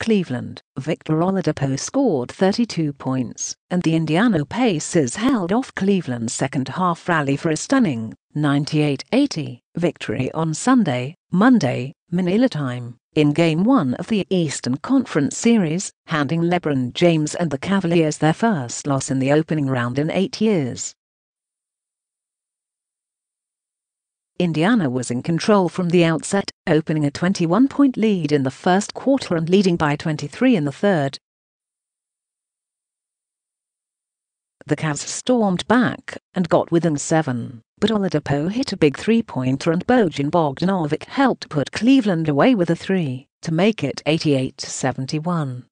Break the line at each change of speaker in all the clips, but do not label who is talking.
Cleveland, Victor Oladipo scored 32 points, and the Indiana Pacers held off Cleveland's second-half rally for a stunning 98-80 victory on Sunday, Monday, Manila time, in Game 1 of the Eastern Conference Series, handing LeBron James and the Cavaliers their first loss in the opening round in 8 years. Indiana was in control from the outset, opening a 21-point lead in the first quarter and leading by 23 in the third. The Cavs stormed back and got within 7, but Oladipo hit a big three-pointer and Bojan Bogdanovic helped put Cleveland away with a 3 to make it 88-71.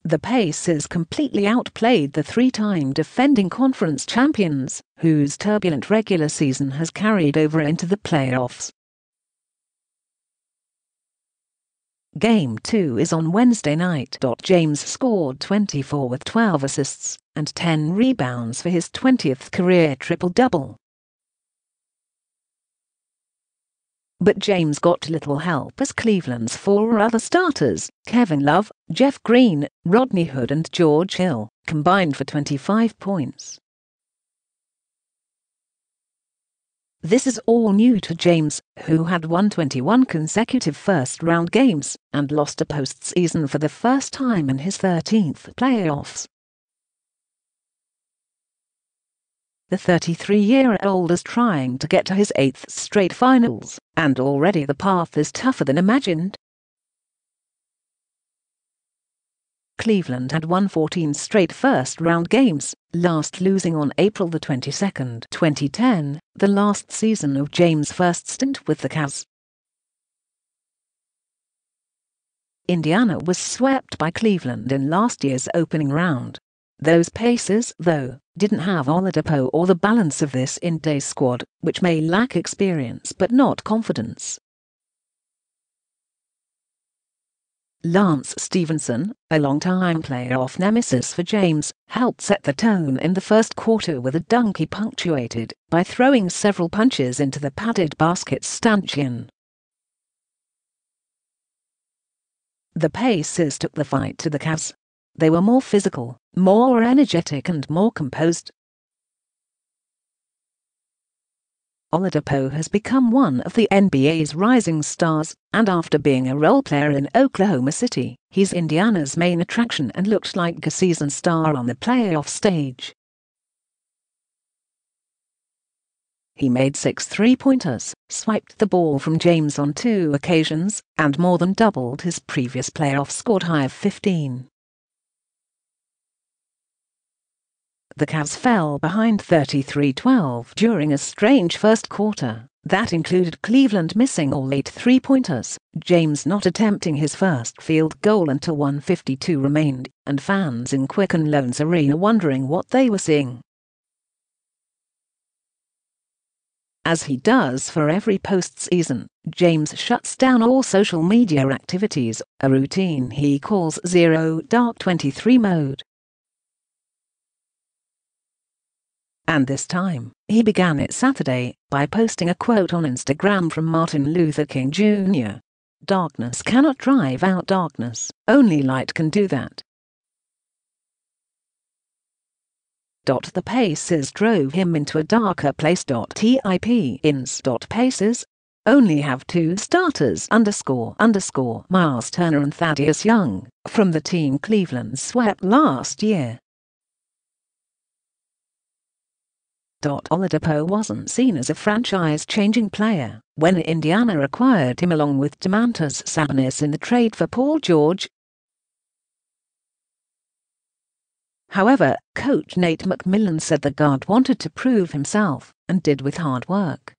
The Pacers completely outplayed the three-time defending conference champions, whose turbulent regular season has carried over into the playoffs. Game 2 is on Wednesday night. James scored 24 with 12 assists and 10 rebounds for his 20th career triple-double. But James got little help as Cleveland's 4 other starters, Kevin Love, Jeff Green, Rodney Hood and George Hill, combined for 25 points. This is all new to James, who had won 21 consecutive first-round games and lost a postseason for the first time in his 13th playoffs. The 33-year-old is trying to get to his 8th straight finals, and already the path is tougher than imagined. Cleveland had won 14 straight first-round games, last losing on April 22, 2010, the last season of James' first stint with the Cavs. Indiana was swept by Cleveland in last year's opening round. Those Pacers, though, didn't have Oladipo or the balance of this in-day squad, which may lack experience but not confidence. Lance Stevenson, a longtime playoff nemesis for James, helped set the tone in the first quarter with a dunk he punctuated by throwing several punches into the padded basket's stanchion. The Pacers took the fight to the Cavs. They were more physical, more energetic and more composed. Oladipo has become one of the NBA's rising stars, and after being a role player in Oklahoma City, he's Indiana's main attraction and looked like a season star on the playoff stage. He made 6 three-pointers, swiped the ball from James on 2 occasions, and more than doubled his previous playoff score high of 15. The Cavs fell behind 33-12 during a strange first quarter that included Cleveland missing all 8 three-pointers, James not attempting his first field goal until 1:52 remained, and fans in Quicken Loans Arena wondering what they were seeing. As he does for every postseason, James shuts down all social media activities, a routine he calls Zero Dark 23 mode. And this time, he began it Saturday by posting a quote on Instagram from Martin Luther King Jr. "Darkness cannot drive out darkness, only light can do that." The Pacers drove him into a darker place. Pacers only have 2 starters _ Miles Turner and Thaddeus Young from the team Cleveland swept last year. Oladipo wasn't seen as a franchise-changing player when Indiana acquired him along with Domantas Sabonis in the trade for Paul George. However, coach Nate McMillan said the guard wanted to prove himself, and did with hard work.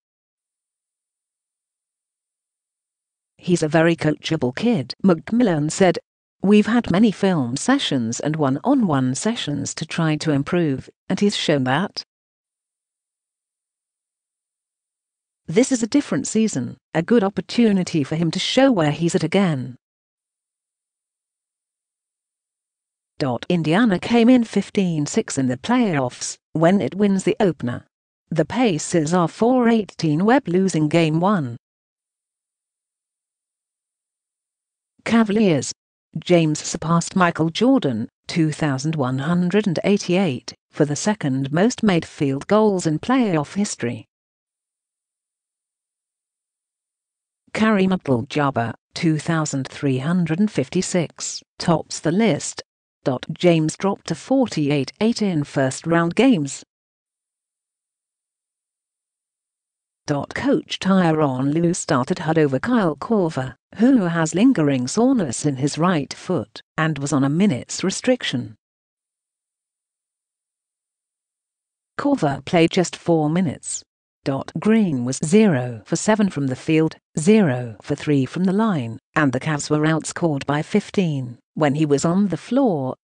"He's a very coachable kid," McMillan said. "We've had many film sessions and one-on-one sessions to try to improve, and he's shown that. This is a different season, a good opportunity for him to show where he's at again." Indiana came in 15-6 in the playoffs when it wins the opener. The Pacers are 4-18 losing Game 1. Cavaliers. James surpassed Michael Jordan, 2,188, for the second most made field goals in playoff history. Kareem Abdul-Jabbar, 2,356, tops the list. James dropped to 48-8 in first-round games. Coach Tyronn Lue started Hud over Kyle Korver, who has lingering soreness in his right foot and was on a minutes restriction. Korver played just 4 minutes. Green was 0 for 7 from the field, 0 for 3 from the line, and the Cavs were outscored by 15 when he was on the floor.